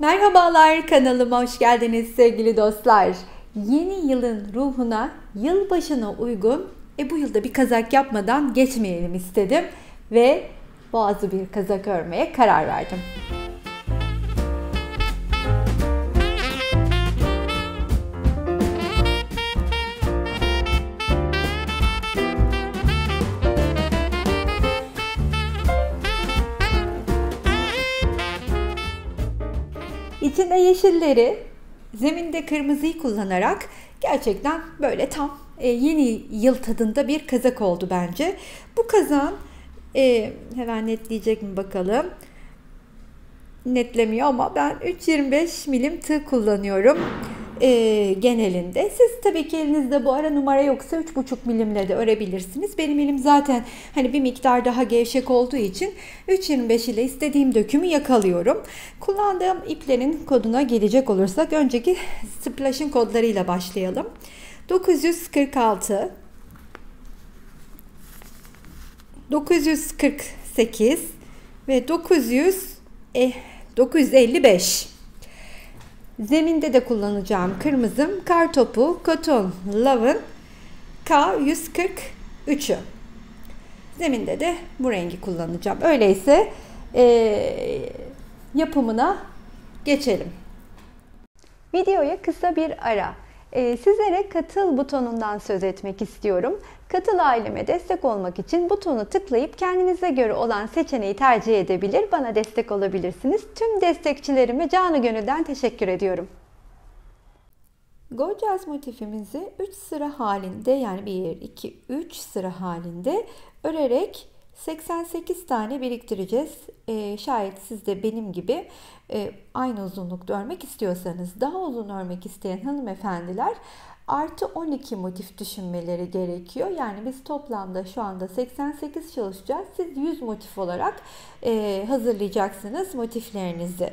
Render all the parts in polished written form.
Merhabalar, kanalıma hoş geldiniz sevgili dostlar. Yeni yılın ruhuna, yılbaşına uygun bu yılda bir kazak yapmadan geçmeyelim istedim ve boğazlı bir kazak örmeye karar verdim. İçinde yeşilleri, zeminde kırmızıyı kullanarak gerçekten böyle tam yeni yıl tadında bir kazak oldu bence. Bu kazağın hemen netleyecek mi bakalım. Netlemiyor ama ben 3.25 milim tığ kullanıyorum genelinde. Siz tabii ki elinizde bu ara numara yoksa 3.5 milimle de örebilirsiniz. Benim elim zaten hani bir miktar daha gevşek olduğu için 3.25 ile istediğim dökümü yakalıyorum. Kullandığım iplerin koduna gelecek olursak önceki splash'ın kodlarıyla başlayalım. 946 948 ve 955. Zeminde de kullanacağım kırmızım Kartopu Cotton Love'ın K143'ü. Zeminde de bu rengi kullanacağım. Öyleyse yapımına geçelim. Videoya kısa bir ara. Sizlere katıl butonundan söz etmek istiyorum. Katıl aileme destek olmak için butonu tıklayıp kendinize göre olan seçeneği tercih edebilir, bana destek olabilirsiniz. Tüm destekçilerime canı gönülden teşekkür ediyorum. Gorgeous motifimizi 3 sıra halinde, yani 1, 2, 3 sıra halinde örerek 88 tane biriktireceğiz. Şayet siz de benim gibi aynı uzunlukta örmek istiyorsanız, daha uzun örmek isteyen hanımefendiler artı 12 motif düşünmeleri gerekiyor. Yani biz toplamda şu anda 88 çalışacağız. Siz 100 motif olarak hazırlayacaksınız motiflerinizi.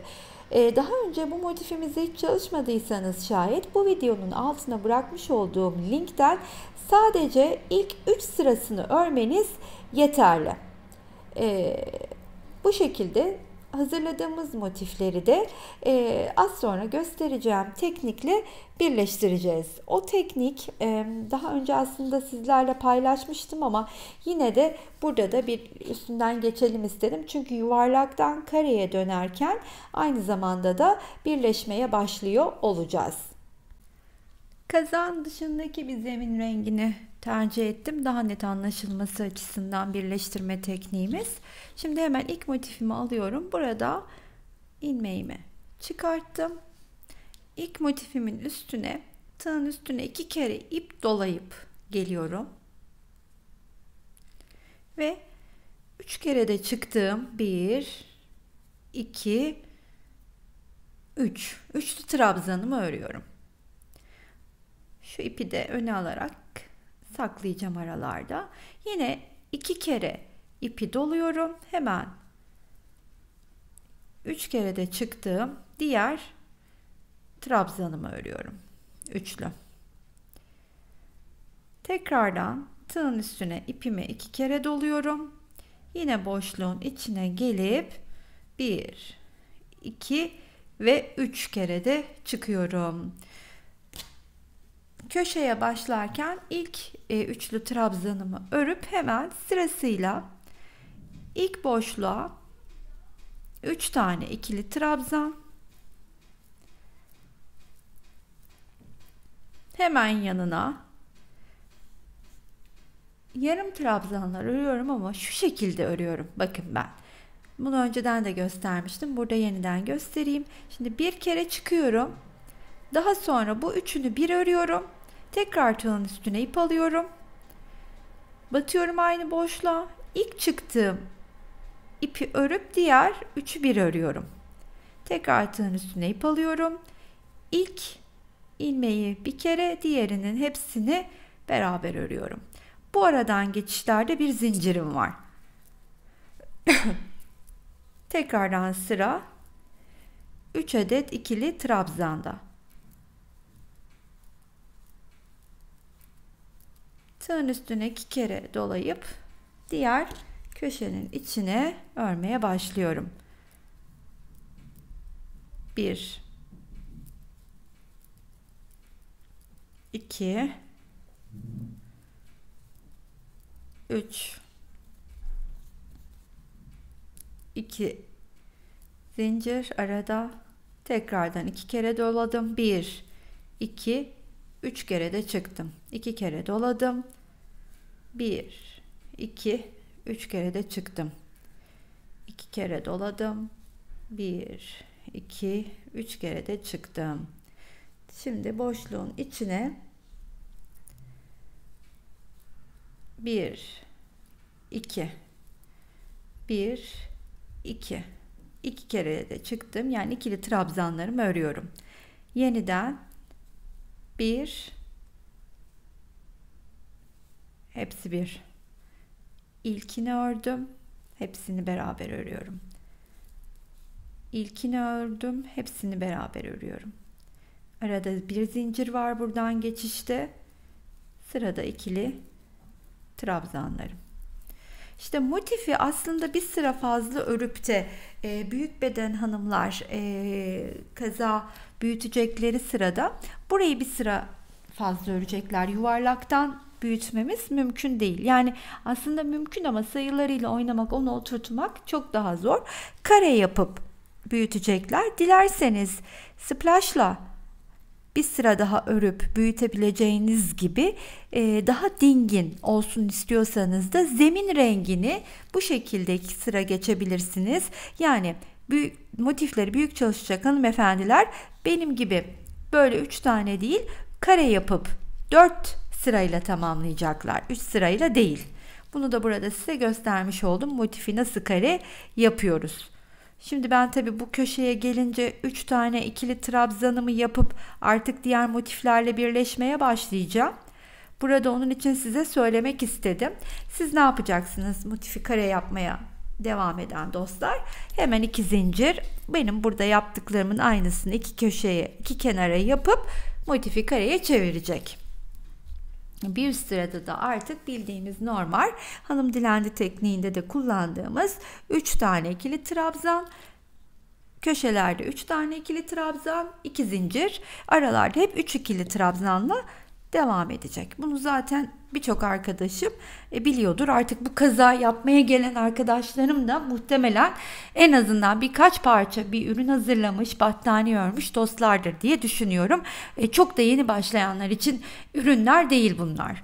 Daha önce bu motifimizi hiç çalışmadıysanız şayet bu videonun altına bırakmış olduğum linkten sadece ilk 3 sırasını örmeniz yeterli. Bu şekilde hazırladığımız motifleri de az sonra göstereceğim teknikle birleştireceğiz. O teknik daha önce aslında sizlerle paylaşmıştım ama yine de burada da bir üstünden geçelim istedim. Çünkü yuvarlaktan kareye dönerken aynı zamanda da birleşmeye başlıyor olacağız. Kazağın dışındaki bir zemin rengini tercih ettim. Daha net anlaşılması açısından birleştirme tekniğimiz. Şimdi hemen ilk motifimi alıyorum. Burada ilmeğimi çıkarttım. İlk motifimin üstüne, tığın üstüne 2 kere ip dolayıp geliyorum. Ve 3 kere de çıktığım 1, 2, 3. Üçlü trabzanımı örüyorum. Şu ipi de öne alarak saklayacağım aralarda. Yine 2 kere ipi doluyorum. Hemen 3 kere de çıktığım diğer trabzanımı örüyorum. Üçlü. Tekrardan tığın üstüne ipimi 2 kere doluyorum. Yine boşluğun içine gelip 1, 2 ve 3 kere de çıkıyorum. Köşeye başlarken ilk üçlü trabzanımı örüp hemen sırasıyla ilk boşluğa 3 tane ikili trabzan, hemen yanına yarım trabzanlar örüyorum ama şu şekilde örüyorum. Bakın ben bunu önceden de göstermiştim. Burada yeniden göstereyim. Şimdi bir kere çıkıyorum. Daha sonra bu üçünü bir örüyorum. Tekrar tığın üstüne ip alıyorum. Batıyorum aynı boşluğa. İlk çıktığım ipi örüp diğer üçü bir örüyorum. Tekrar tığın üstüne ip alıyorum. İlk ilmeği bir kere, diğerinin hepsini beraber örüyorum. Bu aradan geçişlerde bir zincirim var. Tekrardan sıra 3 adet ikili trabzanda. Tığın üstüne 2 kere dolayıp diğer köşenin içine örmeye başlıyorum. 1 1 2 3 2 zincir arada, tekrardan 2 kere doladım. 1 2 3 kere de çıktım. 2 kere doladım. 1 2 3 kere de çıktım. 2 kere doladım. 1 2 3 kere de çıktım. Şimdi boşluğun içine 1 2 1 2 2 kere de çıktım. Yani ikili trabzanlarımı örüyorum. Yeniden 1 hepsi 1. İlkini ördüm. Hepsini beraber örüyorum. İlkini ördüm. Hepsini beraber örüyorum. Arada bir zincir var buradan geçişte. Sırada ikili trabzanlarım. İşte motifi aslında bir sıra fazla örüp de büyük beden hanımlar kaza büyütecekleri sırada burayı bir sıra fazla örecekler. Yuvarlaktan büyütmemiz mümkün değil. Yani aslında mümkün ama sayılarıyla oynamak, onu oturtmak çok daha zor. Kare yapıp büyütecekler. Dilerseniz splash'la bir sıra daha örüp büyütebileceğiniz gibi daha dingin olsun istiyorsanız da zemin rengini bu şekilde 2 sıra geçebilirsiniz. Yani motifleri büyük çalışacak hanımefendiler benim gibi böyle 3 tane değil, kare yapıp 4 sırayla tamamlayacaklar. 3 sırayla değil. Bunu da burada size göstermiş oldum. Motifi nasıl kare yapıyoruz. Şimdi ben tabii bu köşeye gelince 3 tane ikili trabzanımı yapıp artık diğer motiflerle birleşmeye başlayacağım. Burada onun için size söylemek istedim. Siz ne yapacaksınız motifi kare yapmaya devam eden dostlar? Hemen 2 zincir, benim burada yaptıklarımın aynısını 2 köşeye, 2 kenara yapıp motifi kareye çevirecek. Bir üst sırada da artık bildiğimiz normal hanım dilendi tekniğinde de kullandığımız 3 tane ikili trabzan, köşelerde 3 tane ikili trabzan, 2 zincir, aralarda hep 3 ikili trabzanla devam edecek. Bunu zaten birçok arkadaşım biliyordur. Artık bu kaza yapmaya gelen arkadaşlarım da muhtemelen en azından birkaç parça bir ürün hazırlamış, battaniye örmüş dostlardır diye düşünüyorum. Çok da yeni başlayanlar için ürünler değil bunlar.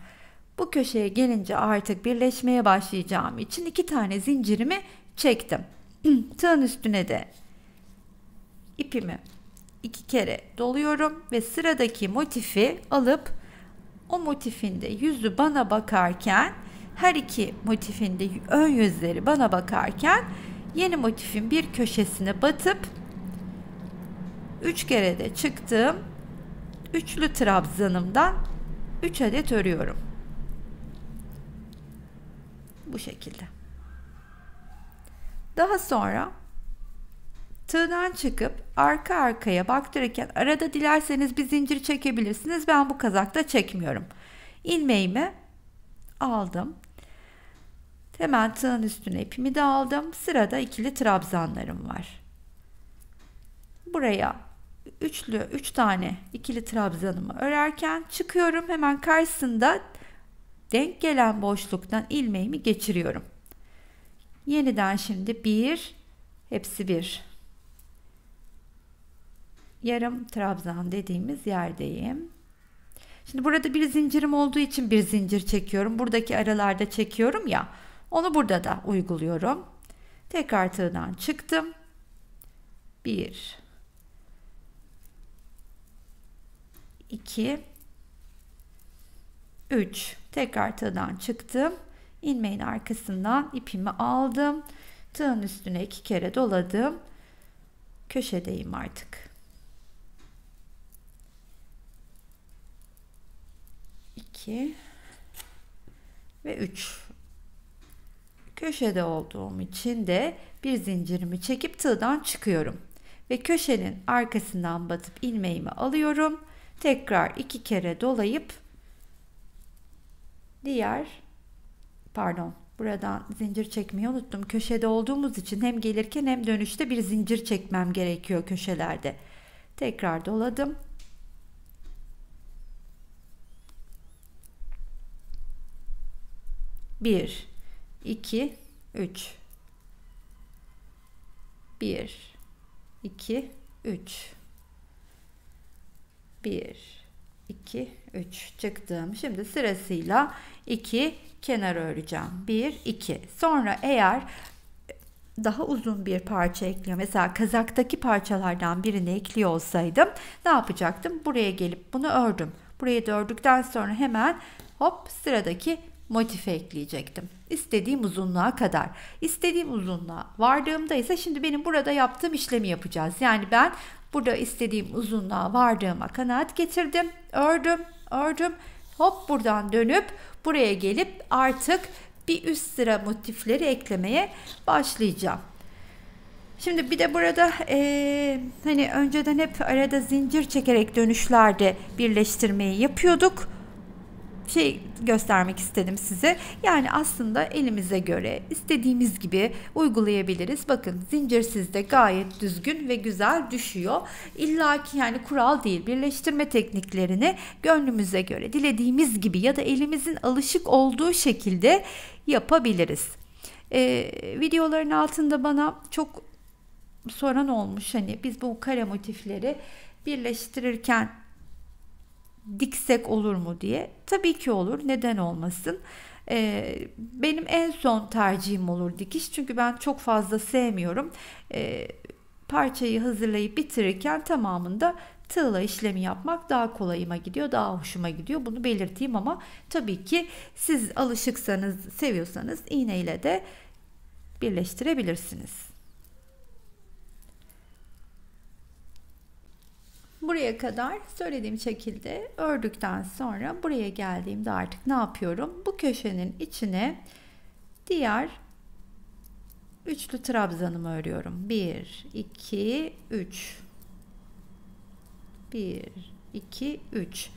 Bu köşeye gelince artık birleşmeye başlayacağım için 2 tane zincirimi çektim. Tığın üstüne de ipimi 2 kere doluyorum ve sıradaki motifi alıp o motifin de yüzü bana bakarken, her iki motifin de ön yüzleri bana bakarken yeni motifin bir köşesine batıp 3 kere de çıktığım üçlü trabzanımdan 3 adet örüyorum. Bu şekilde. Daha sonra tığdan çıkıp arka arkaya baktırırken arada dilerseniz bir zincir çekebilirsiniz. Ben bu kazakta çekmiyorum. İlmeğimi aldım. Hemen tığın üstüne ipimi de aldım. Sırada ikili trabzanlarım var. Buraya 3 tane ikili trabzanımı örerken çıkıyorum. Hemen karşısında denk gelen boşluktan ilmeğimi geçiriyorum. Yeniden şimdi hepsi 1. Yarım trabzan dediğimiz yerdeyim. Şimdi burada bir zincirim olduğu için bir zincir çekiyorum. Buradaki aralarda çekiyorum ya. Onu burada da uyguluyorum. Tekrar tığdan çıktım. 1 2 3 tekrar tığdan çıktım. İlmeğin arkasından ipimi aldım. Tığın üstüne 2 kere doladım. Köşedeyim artık. 2 ve 3. Köşede olduğum için de bir zincirimi çekip tığdan çıkıyorum ve köşenin arkasından batıp ilmeğimi alıyorum. Tekrar 2 kere dolayıp Buradan zincir çekmeyi unuttum. Köşede olduğumuz için hem gelirken hem dönüşte bir zincir çekmem gerekiyor köşelerde. Tekrar doladım. Bir, iki, üç. Bir, iki, üç. Bir, 2, 3 çıktım. Şimdi sırasıyla 2 kenar öreceğim. 1, 2. Sonra eğer daha uzun bir parça ekliyor. Mesela kazaktaki parçalardan birini ekliyor olsaydım ne yapacaktım? Buraya gelip bunu ördüm. Burayı da ördükten sonra hemen hop sıradaki motifi ekleyecektim. İstediğim uzunluğa kadar. İstediğim uzunluğa vardığımda ise şimdi benim burada yaptığım işlemi yapacağız. Yani ben burada istediğim uzunluğa vardığıma kanaat getirdim. Ördüm. Hop buradan dönüp buraya gelip artık bir üst sıra motifleri eklemeye başlayacağım. Şimdi bir de burada hani önceden hep arada zincir çekerek dönüşlerde birleştirmeyi yapıyorduk. Göstermek istedim size. Yani aslında elimize göre istediğimiz gibi uygulayabiliriz. Bakın zincirsiz de gayet düzgün ve güzel düşüyor. İlla ki yani kural değil. Birleştirme tekniklerini gönlümüze göre dilediğimiz gibi ya da elimizin alışık olduğu şekilde yapabiliriz. Videoların altında bana çok soran olmuş. Hani biz bu kare motifleri birleştirirken diksek olur mu diye. Tabii ki olur. Neden olmasın? Benim en son tercihim olur dikiş. Çünkü ben çok fazla sevmiyorum. Parçayı hazırlayıp bitirirken tamamında tığla işlemi yapmak daha kolayıma gidiyor. Daha hoşuma gidiyor. Bunu belirteyim ama tabii ki siz alışıksanız, seviyorsanız iğneyle de birleştirebilirsiniz. Buraya kadar söylediğim şekilde ördükten sonra buraya geldiğimde artık ne yapıyorum? Bu köşenin içine diğer üçlü trabzanımı örüyorum. 1, 2, 3. 1, 2, 3.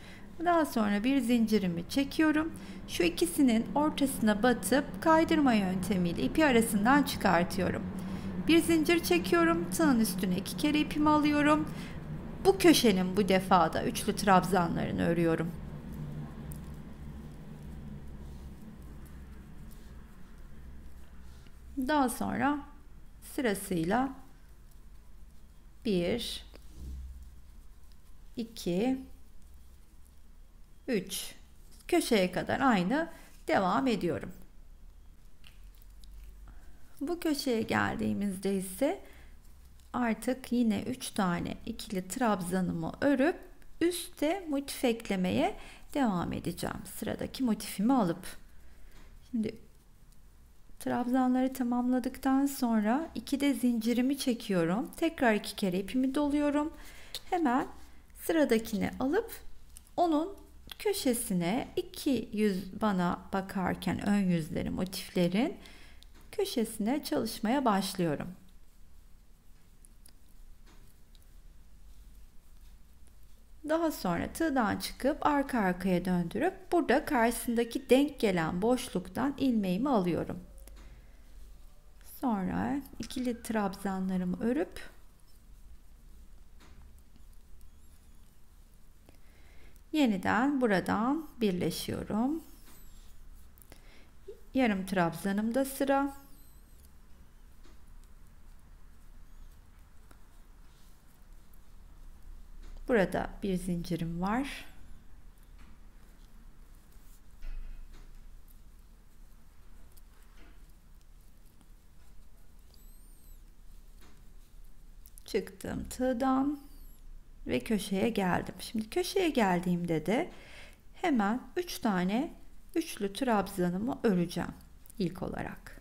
Daha sonra bir zincirimi çekiyorum. Şu ikisinin ortasına batıp kaydırma yöntemiyle ipi arasından çıkartıyorum. Bir zincir çekiyorum. Tığın üstüne 2 kere ipimi alıyorum. Bu köşenin bu defada üçlü trabzanlarını örüyorum. Daha sonra sırasıyla 1, 2, 3 köşeye kadar aynı devam ediyorum. Bu köşeye geldiğimizde ise artık yine 3 tane ikili trabzanımı örüp üste motif eklemeye devam edeceğim. Sıradaki motifimi alıp. Şimdi trabzanları tamamladıktan sonra 2 de zincirimi çekiyorum. Tekrar 2 kere ipimi doluyorum. Hemen sıradakini alıp onun köşesine 2 yüz bana bakarken ön yüzleri motiflerin köşesine çalışmaya başlıyorum. Daha sonra tığdan çıkıp arka arkaya döndürüp burada karşısındaki denk gelen boşluktan ilmeğimi alıyorum. Sonra ikili trabzanlarımı örüp yeniden buradan birleşiyorum. Yarım trabzanımda sıra. Burada bir zincirim var. Çıktım tığdan ve köşeye geldim. Şimdi köşeye geldiğimde de hemen 3 tane üçlü trabzanımı öreceğim ilk olarak.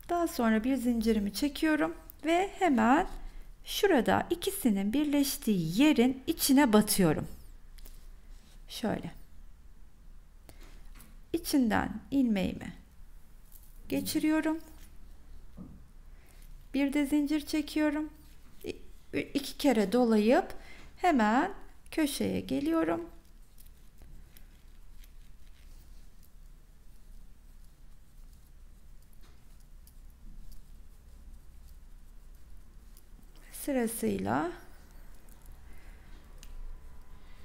Daha sonra bir zincirimi çekiyorum ve hemen şurada ikisinin birleştiği yerin içine batıyorum. Şöyle. İçinden ilmeğimi geçiriyorum. Bir de zincir çekiyorum. 2 kere dolayıp hemen köşeye geliyorum. sırasıyla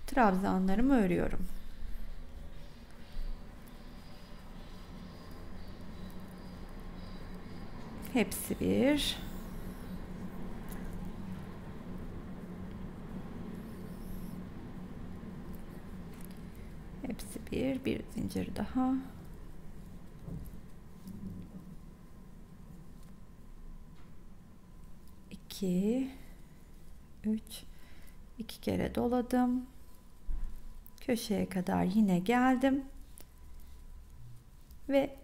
trabzanlarımı örüyorum. Hepsi bir. Hepsi bir zincir daha. İki, üç, iki kere doladım. Köşeye kadar yine geldim. Ve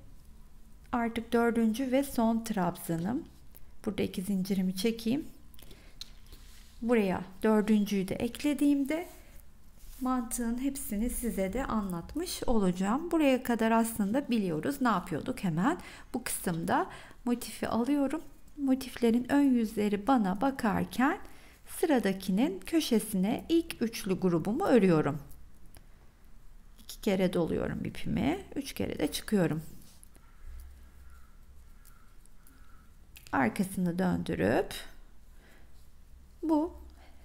artık dördüncü ve son trabzanım. Burada iki zincirimi çekeyim. Buraya dördüncüyü de eklediğimde mantığın hepsini size de anlatmış olacağım. Buraya kadar aslında biliyoruz. Ne yapıyorduk hemen? Bu kısımda motifi alıyorum. Motiflerin ön yüzleri bana bakarken sıradakinin köşesine ilk üçlü grubumu örüyorum. 2 kere doluyorum ipimi. 3 kere de çıkıyorum. Arkasını döndürüp bu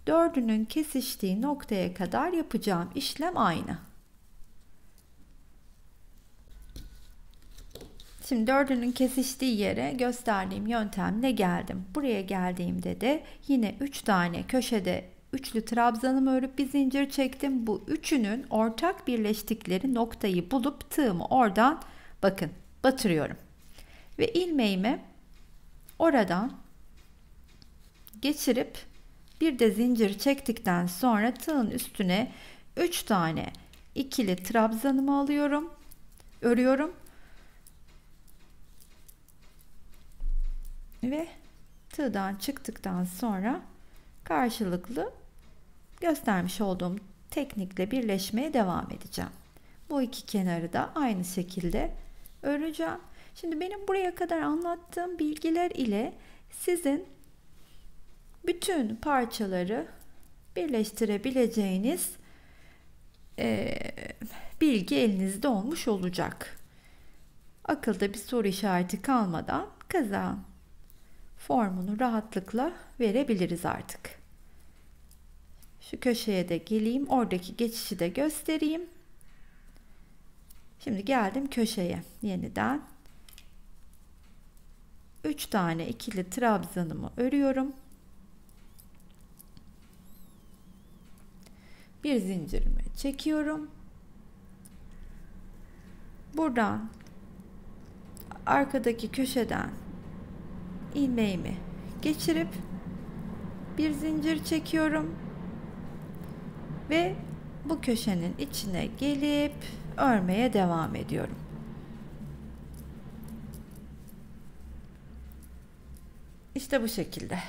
dördünün kesiştiği noktaya kadar yapacağım işlem aynı. Şimdi dördünün kesiştiği yere gösterdiğim yöntemle geldim. Buraya geldiğimde de yine 3 tane köşede üçlü trabzanımı örüp bir zincir çektim. Bu üçünün ortak birleştikleri noktayı bulup tığımı oradan bakın batırıyorum. Ve ilmeğimi oradan geçirip bir de zincir çektikten sonra tığın üstüne 3 tane ikili trabzanımı alıyorum, örüyorum ve tığdan çıktıktan sonra karşılıklı göstermiş olduğum teknikle birleşmeye devam edeceğim. Bu iki kenarı da aynı şekilde öreceğim. Şimdi benim buraya kadar anlattığım bilgiler ile sizin bütün parçaları birleştirebileceğiniz bilgi elinizde olmuş olacak. Akılda bir soru işareti kalmadan kazan formunu rahatlıkla verebiliriz artık. Şu köşeye de geleyim. Oradaki geçişi de göstereyim. Şimdi geldim köşeye. Yeniden 3 tane ikili trabzanımı örüyorum. Bir zincirimi çekiyorum. Buradan arkadaki köşeden ilmeğimi geçirip bir zincir çekiyorum ve bu köşenin içine gelip örmeye devam ediyorum. İşte bu şekilde.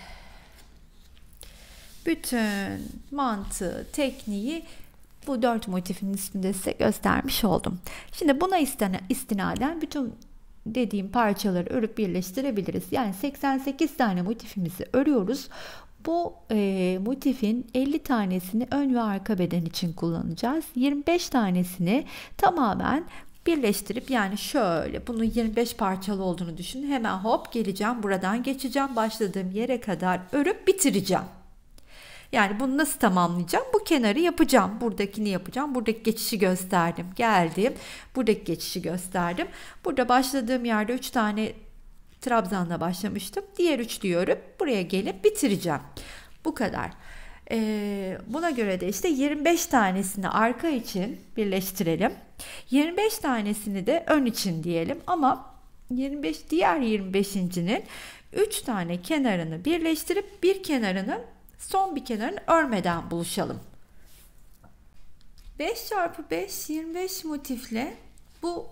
Bütün mantığı, tekniği bu 4 motifin üstünde size göstermiş oldum. Şimdi buna istinaden bütün dediğim parçaları örüp birleştirebiliriz. Yani 88 tane motifimizi örüyoruz. Bu motifin 50 tanesini ön ve arka beden için kullanacağız. 25 tanesini tamamen birleştirip, yani şöyle bunun 25 parçalı olduğunu düşünün. Hemen hop geleceğim, buradan geçeceğim, başladığım yere kadar örüp bitireceğim. Yani bunu nasıl tamamlayacağım? Bu kenarı yapacağım. Buradakini yapacağım. Buradaki geçişi gösterdim. Geldim. Buradaki geçişi gösterdim. Burada başladığım yerde 3 tane trabzanla başlamıştım. Diğer üçlüyü örüp buraya gelip bitireceğim. Bu kadar. Buna göre de işte 25 tanesini arka için birleştirelim. 25 tanesini de ön için diyelim. Ama diğer 25.'nin 3 tane kenarını birleştirip bir kenarını, son bir kenarını örmeden buluşalım. 5x5 25 motifle bu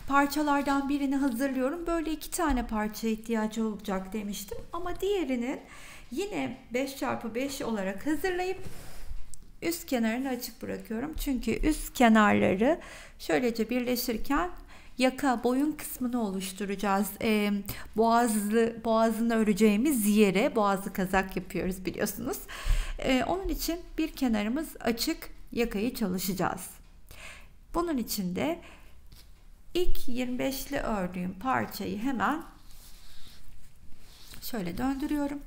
parçalardan birini hazırlıyorum. Böyle 2 tane parçaya ihtiyaç olacak demiştim. Ama diğerinin yine 5x5 olarak hazırlayıp üst kenarını açık bırakıyorum. Çünkü üst kenarları şöylece birleşirken yaka, boyun kısmını oluşturacağız. Boğazını öreceğimiz yere, boğazlı kazak yapıyoruz biliyorsunuz. Onun için bir kenarımız açık, yakayı çalışacağız. Bunun için de ilk 25'li ördüğüm parçayı hemen şöyle döndürüyorum.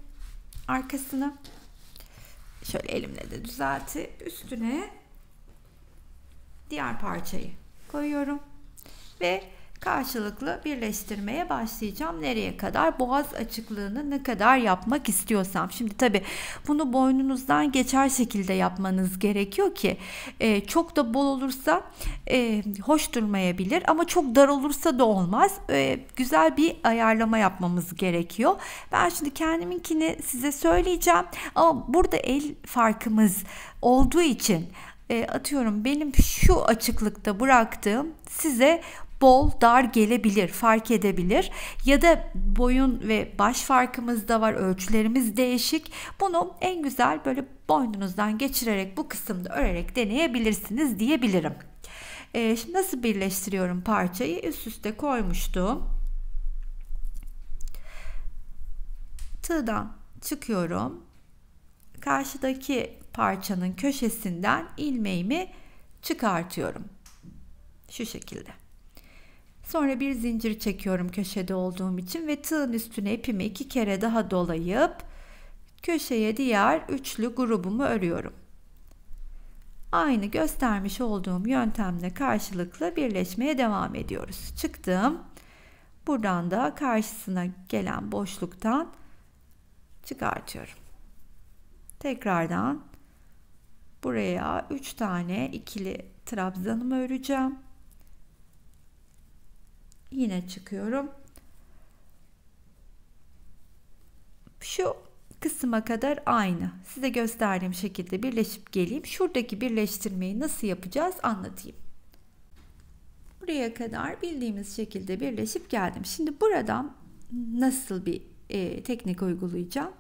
arkasını. Şöyle elimle de düzeltip üstüne diğer parçayı koyuyorum ve karşılıklı birleştirmeye başlayacağım. Nereye kadar? Boğaz açıklığını ne kadar yapmak istiyorsam. Şimdi tabii bunu boynunuzdan geçer şekilde yapmanız gerekiyor ki çok da bol olursa hoş durmayabilir ama çok dar olursa da olmaz. Güzel bir ayarlama yapmamız gerekiyor. Ben şimdi kendiminkini size söyleyeceğim ama burada el farkımız olduğu için atıyorum benim şu açıklıkta bıraktığım size bol dar gelebilir, fark edebilir ya da boyun ve baş farkımız da var, ölçülerimiz değişik. Bunu en güzel böyle boynunuzdan geçirerek bu kısımda örerek deneyebilirsiniz diyebilirim. Şimdi nasıl birleştiriyorum parçayı? Üst üste koymuştum. Tığdan çıkıyorum. Karşıdaki parçanın köşesinden ilmeğimi çıkartıyorum. Şu şekilde. Sonra bir zincir çekiyorum köşede olduğum için ve tığın üstüne ipimi 2 kere daha dolayıp köşeye diğer üçlü grubumu örüyorum. Aynı göstermiş olduğum yöntemle karşılıklı birleşmeye devam ediyoruz. Çıktım. Buradan da karşısına gelen boşluktan çıkartıyorum. Tekrardan buraya 3 tane ikili trabzanımı öreceğim. Yine çıkıyorum. Şu kısma kadar aynı. Size gösterdiğim şekilde birleşip geleyim. Şuradaki birleştirmeyi nasıl yapacağız anlatayım. Buraya kadar bildiğimiz şekilde birleşip geldim. Şimdi buradan nasıl bir teknik uygulayacağım?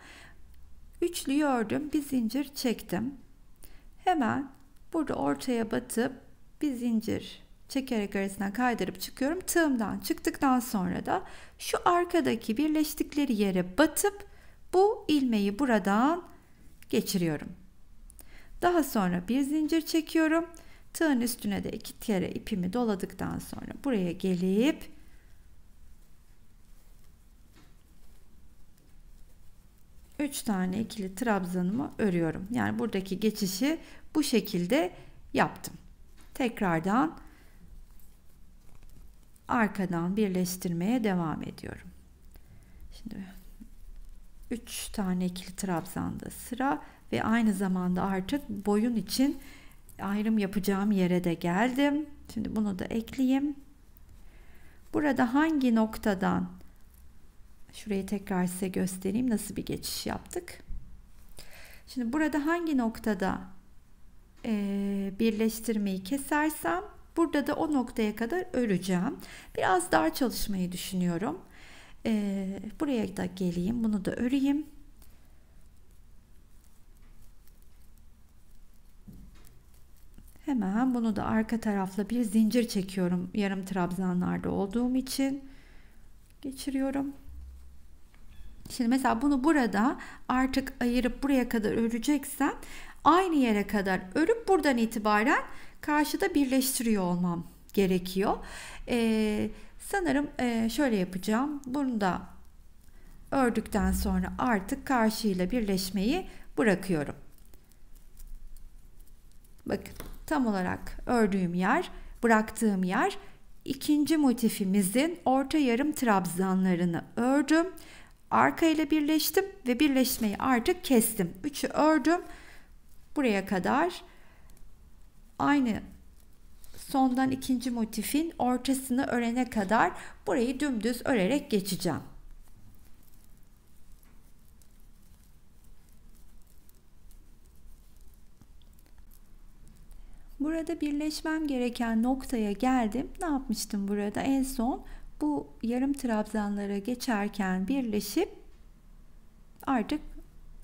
Üçlüyü ördüm, bir zincir çektim. Hemen burada ortaya batıp bir zincir çekerek arasından kaydırıp çıkıyorum. Tığımdan çıktıktan sonra da şu arkadaki birleştikleri yere batıp bu ilmeği buradan geçiriyorum. Daha sonra bir zincir çekiyorum. Tığın üstüne de 2 kere ipimi doladıktan sonra buraya gelip üç tane ikili trabzanımı örüyorum. Yani buradaki geçişi bu şekilde yaptım. Tekrardan arkadan birleştirmeye devam ediyorum. Şimdi 3 tane ikili trabzanda sıra ve aynı zamanda artık boyun için ayrım yapacağım yere de geldim. Şimdi bunu da ekleyeyim. Burada hangi noktadan, şurayı tekrar size göstereyim nasıl bir geçiş yaptık. Şimdi burada hangi noktada birleştirmeyi kesersem burada da o noktaya kadar öreceğim. Biraz dar çalışmayı düşünüyorum. Buraya da geleyim. Bunu da öreyim. Hemen bunu da arka tarafla bir zincir çekiyorum. Yarım trabzanlarda olduğum için geçiriyorum. Şimdi mesela bunu burada artık ayırıp buraya kadar öreceksem aynı yere kadar örüp buradan itibaren karşıda birleştiriyor olmam gerekiyor. Sanırım şöyle yapacağım. Bunu da ördükten sonra artık karşıyla birleşmeyi bırakıyorum. Bakın tam olarak ördüğüm yer, bıraktığım yer, ikinci motifimizin orta yarım trabzanlarını ördüm. Arka ile birleştim ve birleşmeyi artık kestim. 3'ü ördüm. Buraya kadar aynı sondan ikinci motifin ortasını örene kadar burayı dümdüz örerek geçeceğim. Burada birleşmem gereken noktaya geldim. Ne yapmıştım burada? En son bu yarım trabzanlara geçerken birleşip artık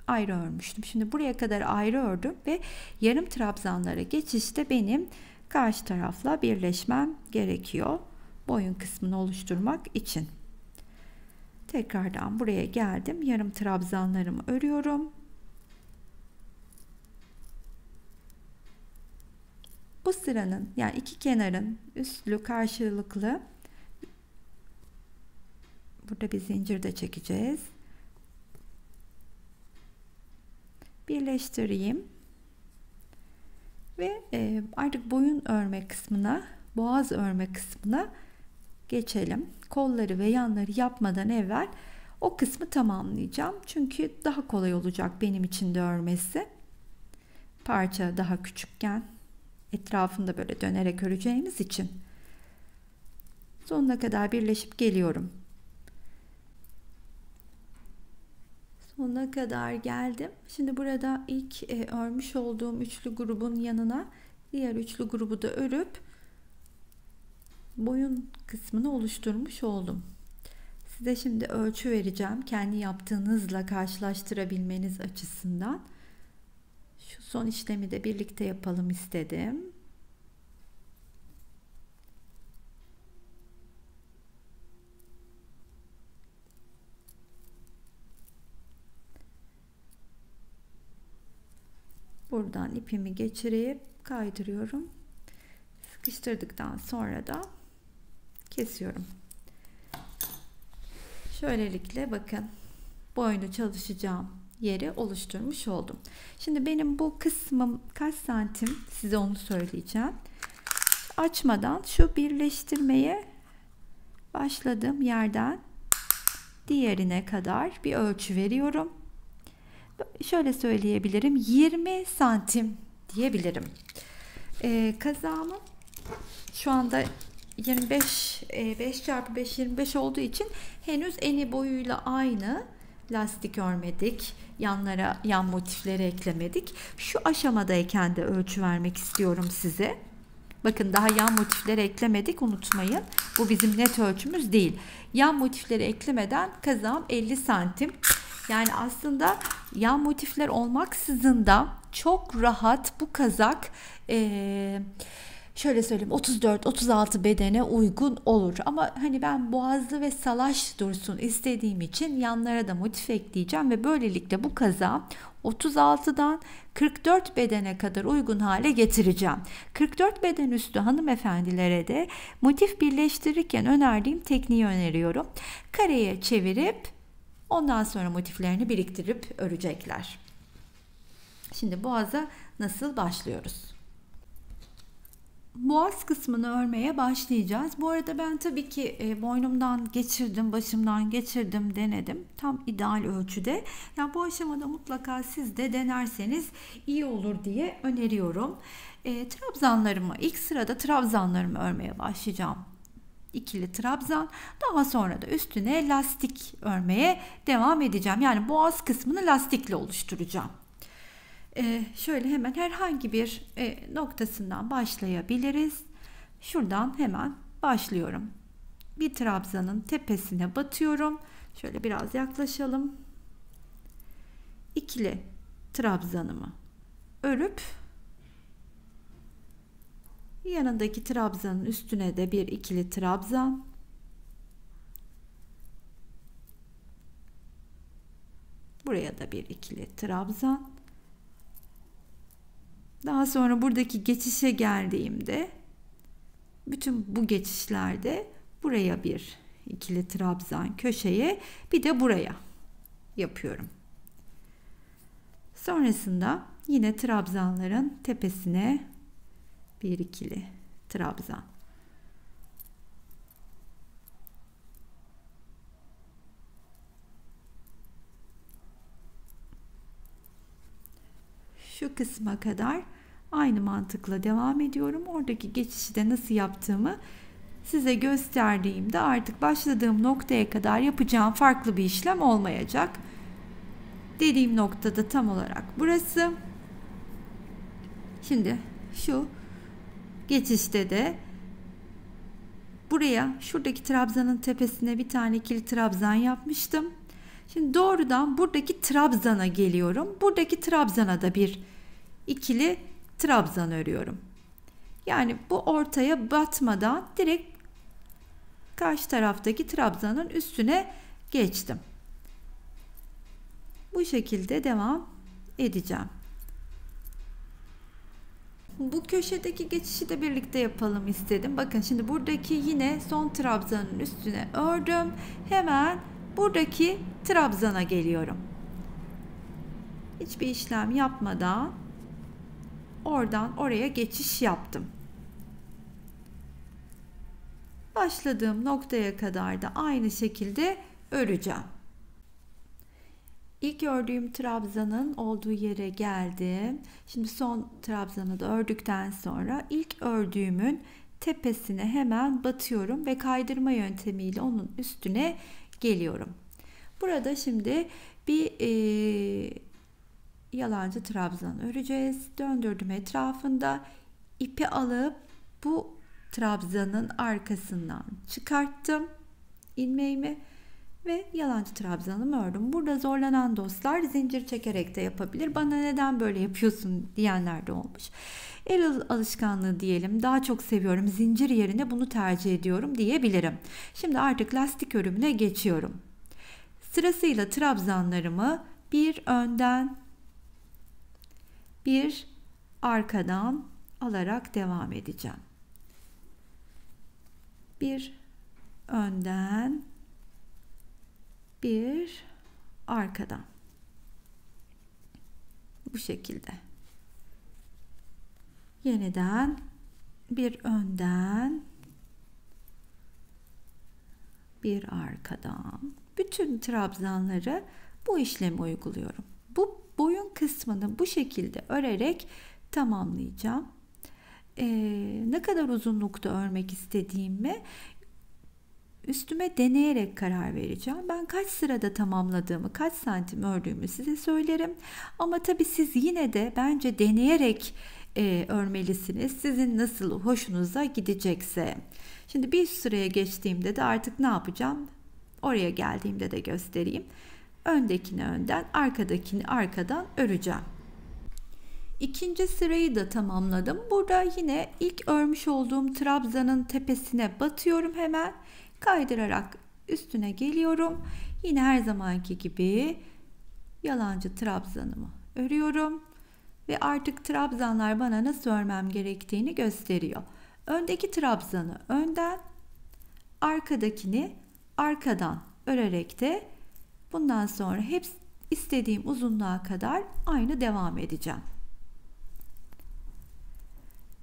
ayrı örmüştüm. Şimdi buraya kadar ayrı ördüm ve yarım trabzanlara geçişte benim karşı tarafla birleşmem gerekiyor. Boyun kısmını oluşturmak için. Tekrardan buraya geldim. Yarım trabzanlarımı örüyorum. Bu sıranın yani iki kenarın üstlü karşılıklı burada bir zincir de çekeceğiz. birleştireyim ve artık boyun örme kısmına, boğaz örme kısmına geçelim. Kolları ve yanları yapmadan evvel o kısmı tamamlayacağım. Çünkü daha kolay olacak benim için de örmesi. Parça daha küçükken etrafında böyle dönerek öreceğimiz için. Sonuna kadar birleşip geliyorum. Sonuna kadar geldim. Şimdi burada ilk örmüş olduğum üçlü grubun yanına diğer üçlü grubu da örüp boyun kısmını oluşturmuş oldum. Size şimdi ölçü vereceğim. Kendi yaptığınızla karşılaştırabilmeniz açısından. Şu son işlemi de birlikte yapalım istedim. Buradan ipimi geçirip kaydırıyorum. Sıkıştırdıktan sonra da kesiyorum. Şöylelikle bakın boynu çalışacağım yeri oluşturmuş oldum. Şimdi benim bu kısmım kaç santim, size onu söyleyeceğim. Açmadan şu birleştirmeye başladığım yerden diğerine kadar bir ölçü veriyorum. Şöyle söyleyebilirim, 20 santim diyebilirim. Kazağımın şu anda 25 5x5 25 olduğu için henüz eni boyuyla aynı lastik örmedik. Yanlara yan motifleri eklemedik. Şu aşamadayken de ölçü vermek istiyorum size. Bakın daha yan motifleri eklemedik, unutmayın. Bu bizim net ölçümüz değil. Yan motifleri eklemeden kazağım 50 santim. Yani aslında yan motifler olmaksızın da çok rahat bu kazak şöyle söyleyeyim 34-36 bedene uygun olur. Ama hani ben boğazlı ve salaş dursun istediğim için yanlara da motif ekleyeceğim ve böylelikle bu kazağı 36'dan 44 bedene kadar uygun hale getireceğim. 44 beden üstü hanımefendilere de motif birleştirirken önerdiğim tekniği öneriyorum. Kareye çevirip ondan sonra motiflerini biriktirip örecekler. Şimdi boğaza nasıl başlıyoruz? Boğaz kısmını örmeye başlayacağız. Bu arada ben tabii ki boynumdan geçirdim, başımdan geçirdim, denedim. Tam ideal ölçüde. Yani bu aşamada mutlaka siz de denerseniz iyi olur diye öneriyorum. Trabzanlarımı, ilk sırada trabzanlarımı örmeye başlayacağım. İkili trabzan, daha sonra da üstüne lastik örmeye devam edeceğim. Yani boğaz kısmını lastikle oluşturacağım. Şöyle hemen herhangi bir noktasından başlayabiliriz. Şuradan hemen başlıyorum. Bir trabzanın tepesine batıyorum. Şöyle biraz yaklaşalım. İkili trabzanımı örüp yanındaki trabzanın üstüne de bir ikili trabzan. Buraya da bir ikili trabzan. Daha sonra buradaki geçişe geldiğimde bütün bu geçişlerde buraya bir ikili trabzan, köşeye bir de buraya yapıyorum. Sonrasında yine trabzanların tepesine bir ikili trabzan. Şu kısma kadar aynı mantıkla devam ediyorum. Oradaki geçişi de nasıl yaptığımı size gösterdiğimde artık başladığım noktaya kadar yapacağım farklı bir işlem olmayacak. Dediğim noktada tam olarak burası. Şimdi şu geçişte de buraya, şuradaki trabzanın tepesine bir tane ikili trabzan yapmıştım. Şimdi doğrudan buradaki trabzana geliyorum. Buradaki trabzana da bir ikili trabzan örüyorum. Yani bu ortaya batmadan direkt karşı taraftaki trabzanın üstüne geçtim. Bu şekilde devam edeceğim. Bu köşedeki geçişi de birlikte yapalım istedim. Bakın şimdi buradaki yine son trabzanın üstüne ördüm. Hemen buradaki trabzana geliyorum. hiçbir işlem yapmadan oradan oraya geçiş yaptım. Başladığım noktaya kadar da aynı şekilde öreceğim. İlk ördüğüm trabzanın olduğu yere geldim. Şimdi son trabzanı da ördükten sonra ilk ördüğümün tepesine hemen batıyorum ve kaydırma yöntemiyle onun üstüne geliyorum. Burada şimdi bir yalancı trabzan öreceğiz. Döndürdüm etrafında. İpi alıp bu trabzanın arkasından çıkarttım ilmeğimi ve yalancı trabzanımı ördüm. Burada zorlanan dostlar zincir çekerek de yapabilir. Bana neden böyle yapıyorsun diyenler de olmuş. El alışkanlığı diyelim. Daha çok seviyorum. Zincir yerine bunu tercih ediyorum diyebilirim. Şimdi artık lastik örümüne geçiyorum. Sırasıyla trabzanlarımı bir önden bir arkadan alarak devam edeceğim. Bir önden bir arkadan. Bu şekilde. Yeniden bir önden bir arkadan. Bütün trabzanları bu işlemi uyguluyorum. Bu boyun kısmını bu şekilde örerek tamamlayacağım. Ne kadar uzunlukta örmek istediğimi üstüme deneyerek karar vereceğim. Ben kaç sırada tamamladığımı, kaç santim ördüğümü size söylerim. Ama tabii siz yine de bence deneyerek örmelisiniz. Sizin nasıl hoşunuza gidecekse. Şimdi bir sıraya geçtiğimde de artık ne yapacağım? Oraya geldiğimde de göstereyim. Öndekini önden, arkadakini arkadan öreceğim. İkinci sırayı da tamamladım. Burada yine ilk örmüş olduğum trabzanın tepesine batıyorum hemen. Kaydırarak üstüne geliyorum. Yine her zamanki gibi yalancı trabzanımı örüyorum. Ve artık trabzanlar bana nasıl örmem gerektiğini gösteriyor. Öndeki trabzanı önden, arkadakini arkadan örerek de bundan sonra hep istediğim uzunluğa kadar aynı devam edeceğim.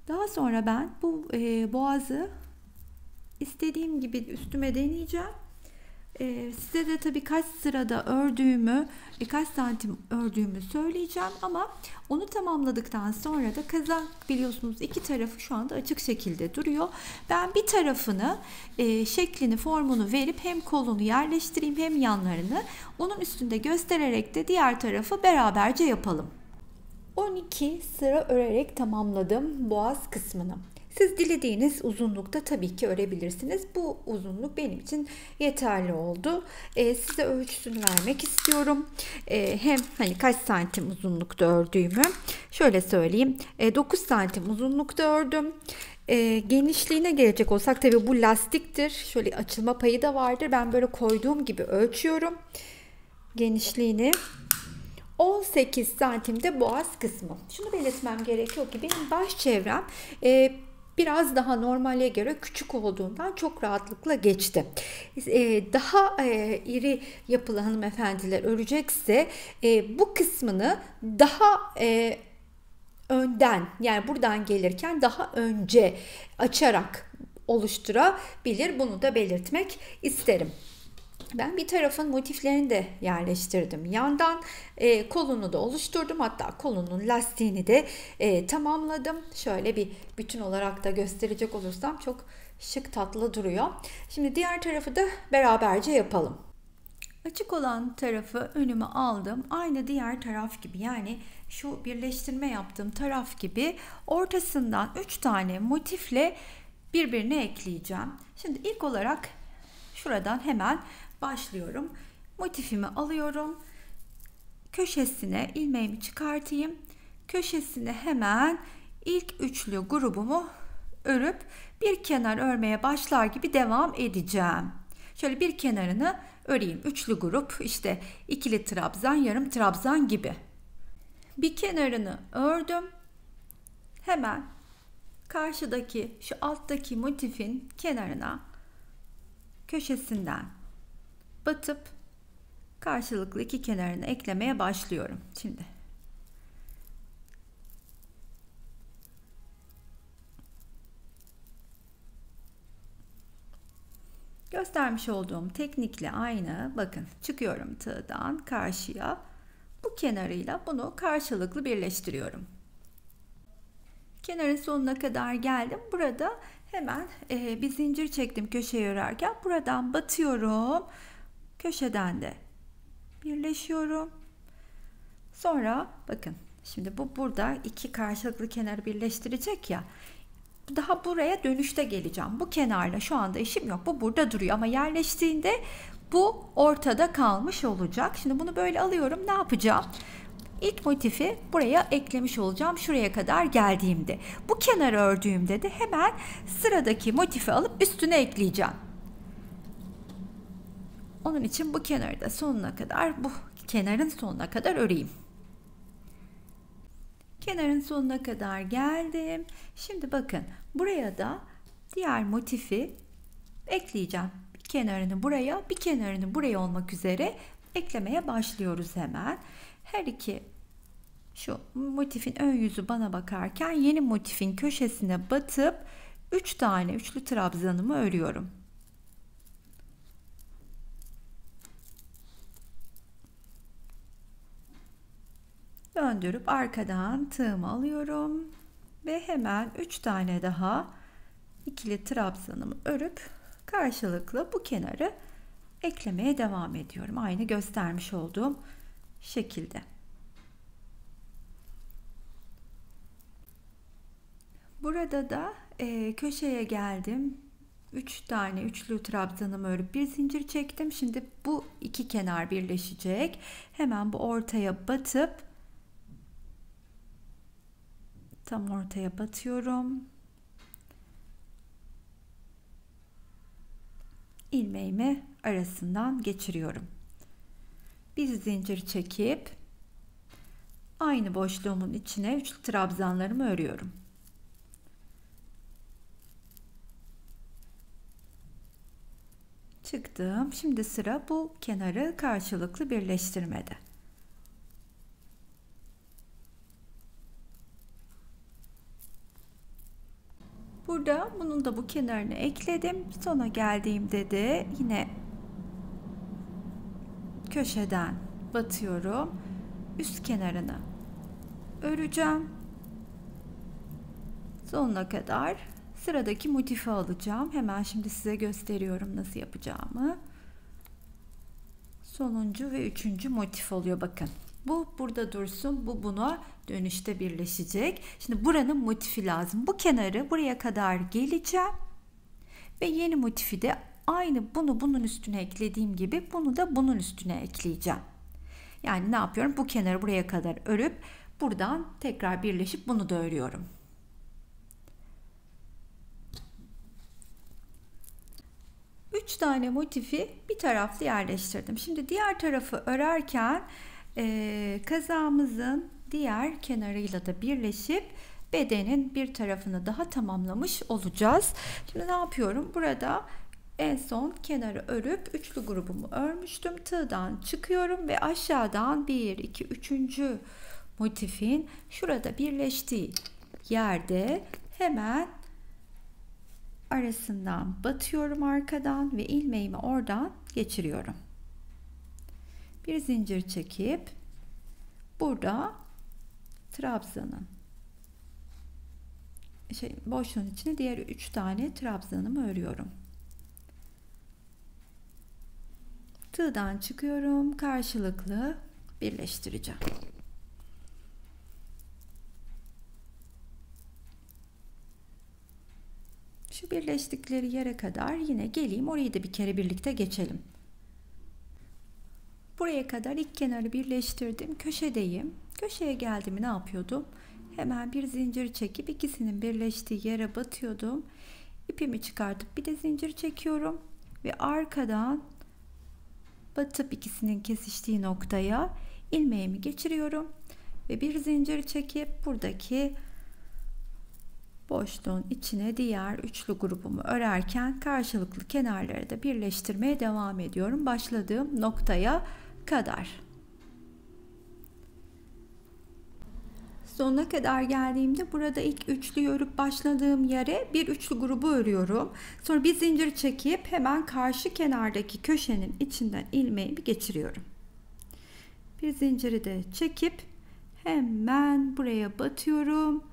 Daha sonra ben bu boğazı istediğim gibi üstüme deneyeceğim. Size de tabii kaç sırada ördüğümü, kaç santim ördüğümü söyleyeceğim ama onu tamamladıktan sonra da kazak biliyorsunuz iki tarafı şu anda açık şekilde duruyor. Ben bir tarafını şeklini, formunu verip hem kolunu yerleştireyim hem yanlarını onun üstünde göstererek de diğer tarafı beraberce yapalım. 12 sıra örerek tamamladım boğaz kısmını. Siz dilediğiniz uzunlukta tabii ki örebilirsiniz. Bu uzunluk benim için yeterli oldu. Size ölçüsünü vermek istiyorum. Hem hani kaç santim uzunlukta ördüğümü şöyle söyleyeyim. 9 santim uzunlukta ördüm. Genişliğine gelecek olsak tabii bu lastiktir. Şöyle açılma payı da vardır. Ben böyle koyduğum gibi ölçüyorum. Genişliğini 18 santimde boğaz kısmı. Şunu belirtmem gerekiyor ki benim baş çevrem biraz daha normale göre küçük olduğundan çok rahatlıkla geçti. Daha iri yapılı hanımefendiler örecekse bu kısmını daha önden, yani buradan gelirken daha önce açarak oluşturabilir. Bunu da belirtmek isterim. Ben bir tarafın motiflerini de yerleştirdim. Yandan kolunu da oluşturdum. Hatta kolunun lastiğini de tamamladım. Şöyle bir bütün olarak da gösterecek olursam çok şık, tatlı duruyor. Şimdi diğer tarafı da beraberce yapalım. Açık olan tarafı önüme aldım. Aynı diğer taraf gibi, yani şu birleştirme yaptığım taraf gibi ortasından 3 tane motifle birbirine ekleyeceğim. Şimdi ilk olarak şuradan hemen başlıyorum. Motifimi alıyorum. Köşesine ilmeğimi çıkartayım. Köşesine hemen ilk üçlü grubumu örüp bir kenar örmeye başlar gibi devam edeceğim. Şöyle bir kenarını öreyim. Üçlü grup, işte ikili trabzan, yarım trabzan gibi. Bir kenarını ördüm. Hemen karşıdaki şu alttaki motifin kenarına köşesinden batıp karşılıklı iki kenarını eklemeye başlıyorum. Şimdi Göstermiş olduğum teknikle aynı. Bakın çıkıyorum tığdan karşıya. Bu kenarıyla bunu karşılıklı birleştiriyorum. Kenarın sonuna kadar geldim. Burada hemen bir zincir çektim köşeye örerken. Buradan batıyorum. Köşeden de birleşiyorum. Sonra bakın şimdi bu burada iki karşılıklı kenarı birleştirecek ya. Daha buraya dönüşte geleceğim. Bu kenarla şu anda işim yok. Bu burada duruyor ama yerleştiğinde bu ortada kalmış olacak. Şimdi bunu böyle alıyorum. Ne yapacağım? İlk motifi buraya eklemiş olacağım. Şuraya kadar geldiğimde. Bu kenarı ördüğümde de hemen sıradaki motifi alıp üstüne ekleyeceğim. Onun için bu kenarı da sonuna kadar, bu kenarın sonuna kadar öreyim. Kenarın sonuna kadar geldim. Şimdi bakın buraya da diğer motifi ekleyeceğim. Bir kenarını buraya, bir kenarını buraya olmak üzere eklemeye başlıyoruz hemen. Her iki şu motifin ön yüzü bana bakarken yeni motifin köşesine batıp 3 tane üçlü trabzanımı örüyorum. Döndürüp arkadan tığımı alıyorum ve hemen 3 tane daha ikili trabzanımı örüp karşılıklı bu kenarı eklemeye devam ediyorum. Aynı göstermiş olduğum şekilde. Burada da köşeye geldim. 3 tane üçlü trabzanımı örüp bir zincir çektim. Şimdi bu iki kenar birleşecek. Hemen bu ortaya batıp tam ortaya batıyorum. İlmeğimi arasından geçiriyorum. Bir zincir çekip aynı boşluğumun içine üçlü trabzanlarımı örüyorum. Çıktım. Şimdi sıra bu kenarı karşılıklı birleştirmede. Burada bunun da bu kenarını ekledim. Sona geldiğimde de yine köşeden batıyorum. Üst kenarını öreceğim. Sonuna kadar sıradaki motifi alacağım. Hemen şimdi size gösteriyorum nasıl yapacağımı. Sonuncu ve üçüncü motif oluyor bakın. Bu burada dursun. Bu buna dönüşte birleşecek. Şimdi buranın motifi lazım. Bu kenarı buraya kadar geleceğim. Ve yeni motifi de aynı bunu bunun üstüne eklediğim gibi bunu da bunun üstüne ekleyeceğim. Yani ne yapıyorum? Bu kenarı buraya kadar örüp buradan tekrar birleşip bunu da örüyorum. Üç tane motifi bir tarafta yerleştirdim. Şimdi diğer tarafı örerken kazağımızın diğer kenarıyla da birleşip bedenin bir tarafını daha tamamlamış olacağız. Şimdi ne yapıyorum? Burada en son kenarı örüp üçlü grubumu örmüştüm. Tığdan çıkıyorum ve aşağıdan 1, 2, 3. motifin şurada birleştiği yerde hemen arasından batıyorum arkadan ve ilmeğimi oradan geçiriyorum. Bir zincir çekip burada trabzanın boşluğun içine diğer 3 tane trabzanımı örüyorum. Tığdan çıkıyorum, karşılıklı birleştireceğim. Şu birleştikleri yere kadar yine geleyim, orayı da bir kere birlikte geçelim. Buraya kadar ilk kenarı birleştirdim, köşedeyim. Köşeye geldiğimi ne yapıyordum? Hemen bir zincir çekip ikisinin birleştiği yere batıyordum. İpimi çıkartıp bir de zincir çekiyorum ve arkadan batıp ikisinin kesiştiği noktaya ilmeğimi geçiriyorum ve bir zincir çekip buradaki boşluğun içine diğer üçlü grubumu örerken karşılıklı kenarları da birleştirmeye devam ediyorum başladığım noktaya kadar. sonuna kadar geldiğimde burada ilk üçlüyü örüp başladığım yere bir üçlü grubu örüyorum. Sonra bir zincir çekip hemen karşı kenardaki köşenin içinden ilmeği bir geçiriyorum. Bir zinciri de çekip hemen buraya batıyorum.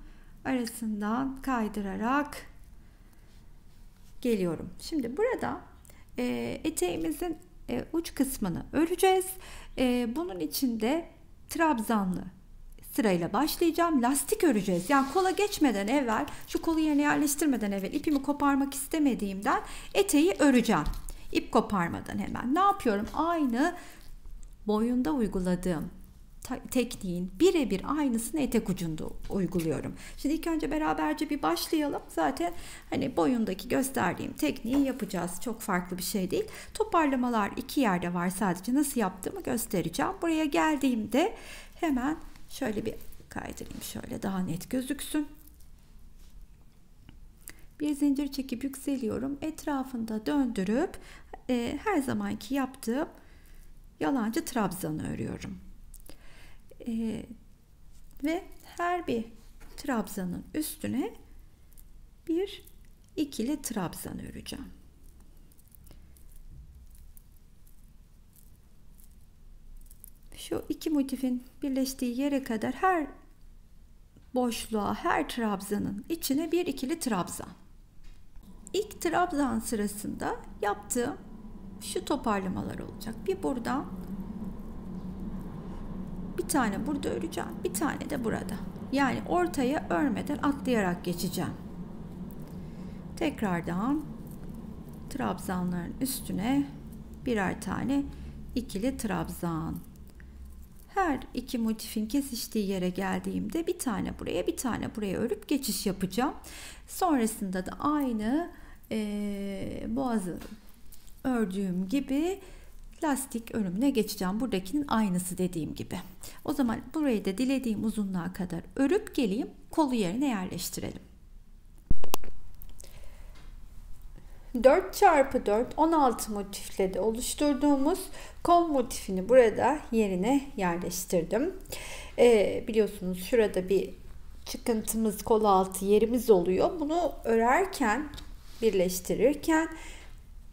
Arasından kaydırarak geliyorum. Şimdi burada eteğimizin uç kısmını öreceğiz. Bunun içinde trabzanlı sırayla başlayacağım. Lastik öreceğiz. Yani kola geçmeden evvel, şu kolu yerine yerleştirmeden evvel ipimi koparmak istemediğimden eteği öreceğim. İp koparmadan hemen. Ne yapıyorum? Aynı boyunda uyguladığım tekniğin birebir aynısını etek ucunda uyguluyorum. Şimdi ilk önce beraberce bir başlayalım. Zaten hani boyundaki gösterdiğim tekniği yapacağız. Çok farklı bir şey değil. Toparlamalar iki yerde var sadece. Nasıl yaptığımı göstereceğim. Buraya geldiğimde hemen şöyle bir kaydırayım. Şöyle daha net gözüksün. Bir zincir çekip yükseliyorum. Etrafında döndürüp her zamanki yaptığım yalancı trabzanı örüyorum. Ve her bir trabzanın üstüne bir ikili trabzan öreceğim. Şu iki motifin birleştiği yere kadar her boşluğa, her trabzanın içine bir ikili trabzan. İlk trabzan sırasında yaptığım şu toparlamalar olacak. Bir buradan, bir tane burada öreceğim, bir tane de burada. Yani ortaya örmeden atlayarak geçeceğim. Tekrardan trabzanların üstüne birer tane ikili trabzan. Her iki motifin kesiştiği yere geldiğimde bir tane buraya, bir tane buraya örüp geçiş yapacağım. Sonrasında da aynı boğazı ördüğüm gibi lastik örümüne geçeceğim. Buradakinin aynısı dediğim gibi. O zaman burayı da dilediğim uzunluğa kadar örüp geleyim. Kolu yerine yerleştirelim. 4x4 16 motifle de oluşturduğumuz kol motifini burada yerine yerleştirdim. Biliyorsunuz şurada bir çıkıntımız, kol altı yerimiz oluyor. Bunu örerken, birleştirirken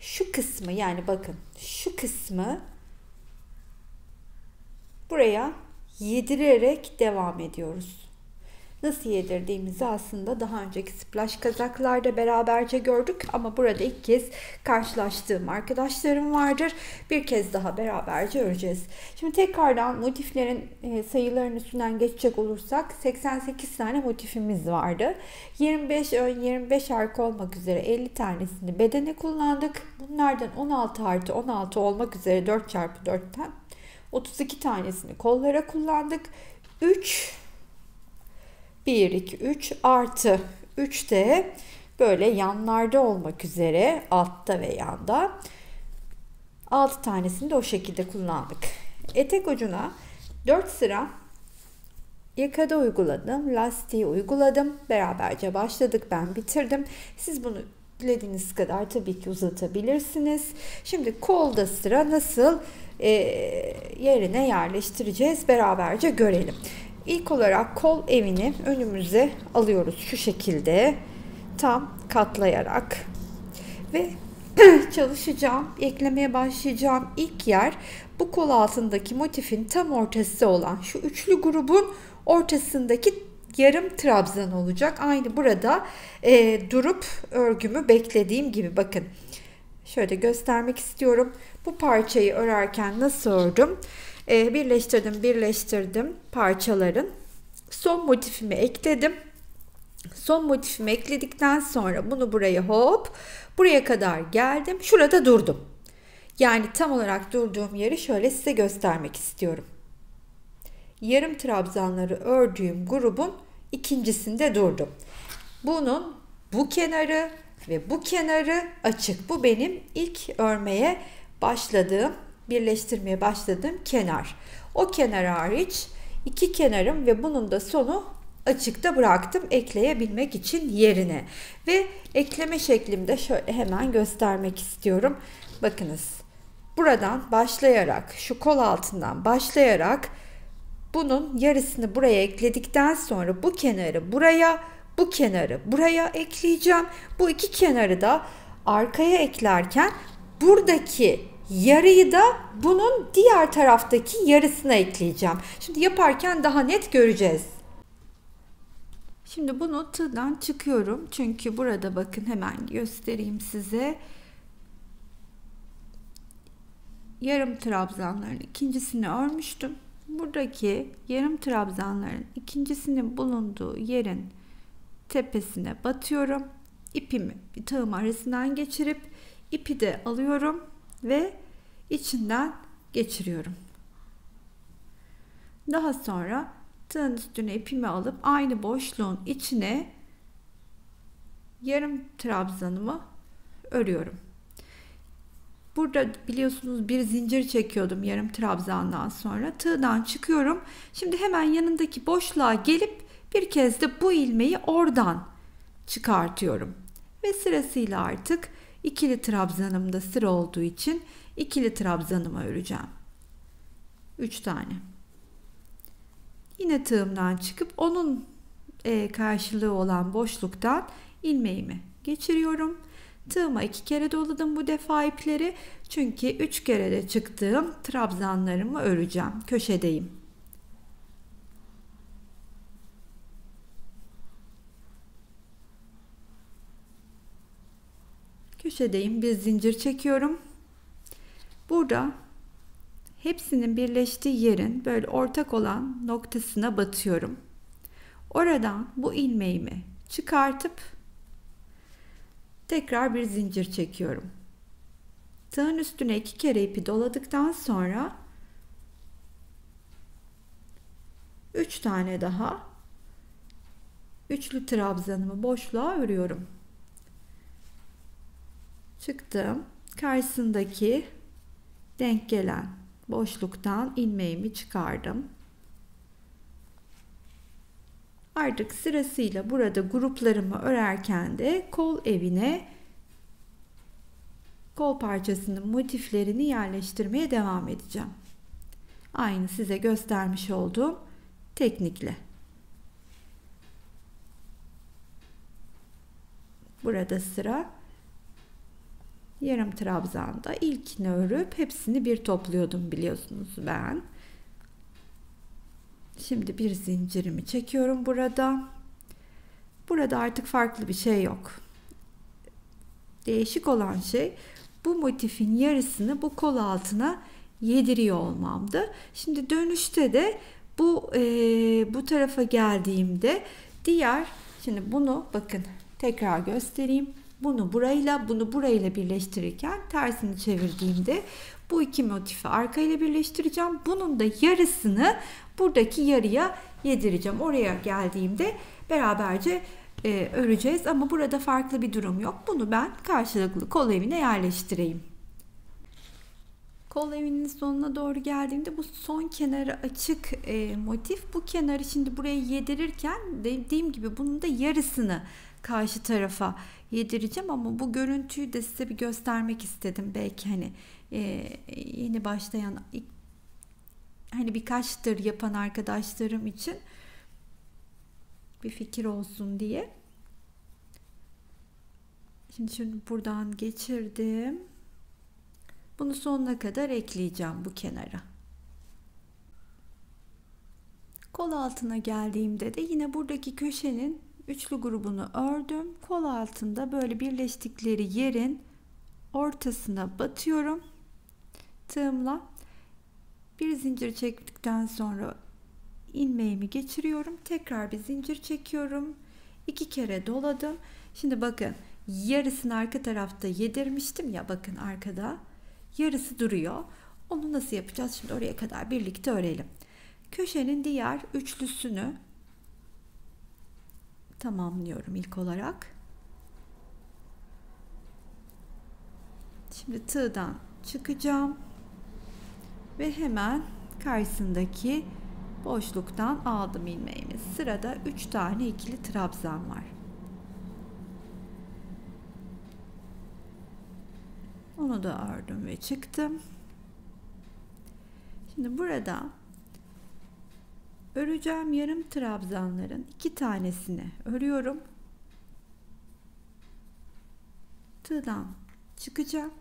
şu kısmı, yani bakın şu kısmı buraya yedirerek devam ediyoruz. Nasıl yedirdiğimizi aslında daha önceki splash kazaklarda beraberce gördük ama burada ilk kez karşılaştığım arkadaşlarım vardır. Bir kez daha beraberce öreceğiz. Şimdi tekrardan motiflerin sayılarının üstünden geçecek olursak 88 tane motifimiz vardı. 25 ön, 25 arka olmak üzere 50 tanesini bedene kullandık. Bunlardan 16 artı 16 olmak üzere 4x4'ten 32 tanesini kollara kullandık. 1, 2, 3 artı 3 de böyle yanlarda olmak üzere altta ve yanda 6 tanesini de o şekilde kullandık. Etek ucuna 4 sıra yakada uyguladım. Lastiği uyguladım. Beraberce başladık. Ben bitirdim. Siz bunu dilediğiniz kadar tabii ki uzatabilirsiniz. Şimdi kolda sıra nasıl yerine yerleştireceğiz beraberce görelim. İlk olarak kol evini önümüze alıyoruz şu şekilde, tam katlayarak ve çalışacağım, eklemeye başlayacağım ilk yer bu kol altındaki motifin tam ortası olan şu üçlü grubun ortasındaki yarım trabzan olacak. Aynı burada durup örgümü beklediğim gibi, bakın şöyle göstermek istiyorum. Bu parçayı örerken nasıl ördüm? Birleştirdim parçaların. Son motifimi ekledim. Son motifimi ekledikten sonra bunu buraya buraya kadar geldim. Şurada durdum. Yani tam olarak durduğum yeri şöyle size göstermek istiyorum. Yarım trabzanları ördüğüm grubun ikincisinde durdum. Bunun bu kenarı ve bu kenarı açık. Bu benim ilk örmeye başladığım, birleştirmeye başladığım kenar. O kenar hariç iki kenarım ve bunun da sonu açıkta bıraktım ekleyebilmek için yerine. Ve ekleme şeklimde şöyle hemen göstermek istiyorum. Bakınız, buradan başlayarak, şu kol altından başlayarak bunun yarısını buraya ekledikten sonra bu kenarı buraya, bu kenarı buraya ekleyeceğim. Bu iki kenarı da arkaya eklerken buradaki yarıyı da bunun diğer taraftaki yarısına ekleyeceğim. Şimdi yaparken daha net göreceğiz. Şimdi bunu tığdan çıkıyorum. Çünkü burada bakın hemen göstereyim size. Yarım trabzanların ikincisini örmüştüm. Buradaki yarım trabzanların ikincisinin bulunduğu yerin tepesine batıyorum. İpimi bir tığım arasından geçirip ipi de alıyorum ve içinden geçiriyorum. Daha sonra tığın üstüne ipimi alıp aynı boşluğun içine yarım trabzanımı örüyorum. Burada biliyorsunuz bir zincir çekiyordum yarım trabzandan sonra. Tığdan çıkıyorum. Şimdi hemen yanındaki boşluğa gelip bir kez de bu ilmeği oradan çıkartıyorum. Ve sırasıyla artık ikili trabzanımda sıra olduğu için ikili trabzanımı öreceğim. 3 tane. Yine tığımdan çıkıp onun karşılığı olan boşluktan ilmeğimi geçiriyorum. Tığıma 2 kere doladım bu defa ipleri. Çünkü 3 kere de çıktığım trabzanlarımı öreceğim. Köşedeyim. Köşedeyim. Bir zincir çekiyorum. Burada hepsinin birleştiği yerin böyle ortak olan noktasına batıyorum. Oradan bu ilmeğimi çıkartıp tekrar bir zincir çekiyorum. Tığın üstüne 2 kere ipi doladıktan sonra 3 tane daha üçlü trabzanımı boşluğa örüyorum. Çıktım. Karşısındaki denk gelen boşluktan ilmeğimi çıkardım. Artık sırasıyla burada gruplarımı örerken de kol evine kol parçasının motiflerini yerleştirmeye devam edeceğim. Aynı size göstermiş olduğum teknikle. Burada sıra yarım trabzanda ilkini örüp hepsini bir topluyordum biliyorsunuz ben. Şimdi bir zincirimi çekiyorum burada. Burada artık farklı bir şey yok. Değişik olan şey bu motifin yarısını bu kol altına yediriyor olmamdı. Şimdi dönüşte de bu tarafa geldiğimde şimdi bunu bakın tekrar göstereyim. Bunu burayla birleştirirken tersini çevirdiğimde bu iki motifi arkayla birleştireceğim. Bunun da yarısını buradaki yarıya yedireceğim. Oraya geldiğimde beraberce öreceğiz ama burada farklı bir durum yok. Bunu ben karşılıklı kol evine yerleştireyim. Kol evinin sonuna doğru geldiğimde bu son kenarı açık motif. Bu kenarı şimdi buraya yedirirken dediğim gibi bunun da yarısını karşı tarafa yedireceğim ama bu görüntüyü de size bir göstermek istedim. Belki hani yeni başlayan hani birkaçtır yapan arkadaşlarım için bir fikir olsun diye. Şimdi şunu buradan geçirdim. Bunu sonuna kadar ekleyeceğim bu kenara. Kol altına geldiğimde de yine buradaki köşenin üçlü grubunu ördüm. Kol altında böyle birleştikleri yerin ortasına batıyorum. Tığımla bir zincir çektikten sonra ilmeğimi geçiriyorum. Tekrar bir zincir çekiyorum. 2 kere doladım. Şimdi bakın yarısını arka tarafta yedirmiştim ya, bakın arkada yarısı duruyor. Onu nasıl yapacağız? Şimdi oraya kadar birlikte örelim. Köşenin diğer üçlüsünü tamamlıyorum ilk olarak. Şimdi tığdan çıkacağım ve hemen karşısındaki boşluktan aldım ilmeğimi. Sırada 3 tane ikili trabzan var. Onu da ördüm ve çıktım. Şimdi burada Öreceğim yarım trabzanların 2 tanesini örüyorum. Tığdan çıkacağım.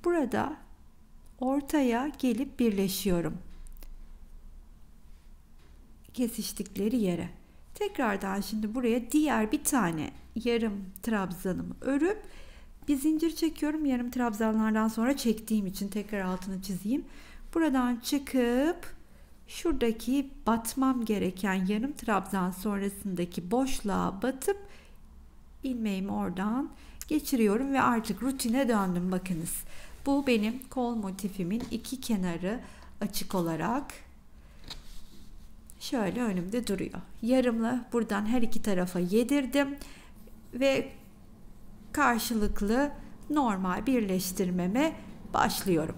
Burada ortaya gelip birleşiyorum. Kesiştikleri yere. Tekrardan şimdi buraya diğer bir tane yarım trabzanımı örüp bir zincir çekiyorum. Yarım trabzanlardan sonra çektiğim için tekrar altını çizeyim. Buradan çıkıp şuradaki batmam gereken yarım trabzan sonrasındaki boşluğa batıp ilmeğimi oradan geçiriyorum ve artık rutine döndüm. Bakınız, bu benim kol motifimin iki kenarı açık olarak şöyle önümde duruyor. Yarımla buradan her iki tarafa yedirdim ve karşılıklı normal birleştirmeme başlıyorum.